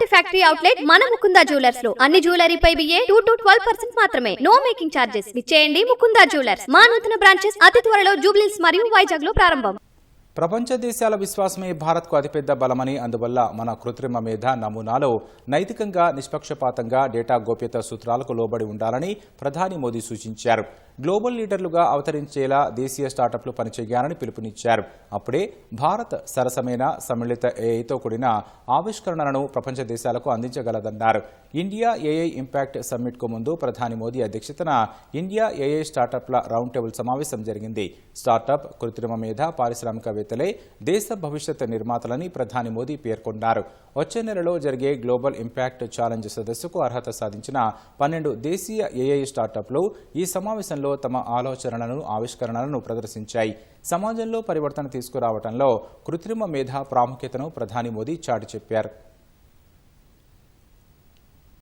Perfect factory outlet మన Mukunda jewellers లో అన్ని జ్యువెలరీపై బిఏ 2 to 12% మాత్రమే. No making charges. విచ్చేయండి ముకుందా జ్యువెలర్స్. మా నూతన బ్రాంచెస్ అతి త్వరలో జూబ్లీహిల్స్ మరియు వైజాగ్ లో ప్రారంభం. ప్రపంచ దేశాల విశ్వాసమే భారత్కు అతిపెద్ద బలమని, అందువల్ల మన కృత్రిమ మేధ నమూనాలో నైతికంగా నిష్పక్షపాతంగా డేటా గోప్యత సూత్రాలకు లోబడి ఉండాలని ప్రధాని మోదీ సూచించారు. గ్లోబల్ లీడర్లుగా అవతరించేలా దేశీయ స్టార్టప్లు పనిచేయాలని పిలుపునిచ్చారు. అప్పుడే భారత్ సరసమైన సమ్మిళిత ఏఐతో కూడిన ఆవిష్కరణలను ప్రపంచ దేశాలకు అందించగలదన్నారు. ఇండియా ఏఐ ఇంపాక్ట్ సమ్మిట్కు ముందు ప్రధాని మోదీ అధ్యక్షతన ఇండియా ఏఐ స్టార్టప్ల రౌండ్ టేబుల్ సమావేశం జరిగింది. స్టార్టప్, కృత్రిమ మేధ, పారిశ్రామికవేత్తలే దేశ భవిష్యత్ నిర్మాతలని ప్రధాని మోదీ పేర్కొన్నారు. వచ్చే నెలలో జరిగే గ్లోబల్ ఇంపాక్ట్ ఛాలెంజ్ సదస్సుకు అర్హత సాధించిన 12 దేశీయ ఏఐ స్టార్టప్లు ఈ సమావేశంలో తమ ఆలోచనలను, ఆవిష్కరణలను ప్రదర్శించాయి. సమాజంలో పరివర్తన తీసుకురావడంలో కృత్రిమ మేధ ప్రాముఖ్యతను ప్రధాని మోదీ చాటి చెప్పారు.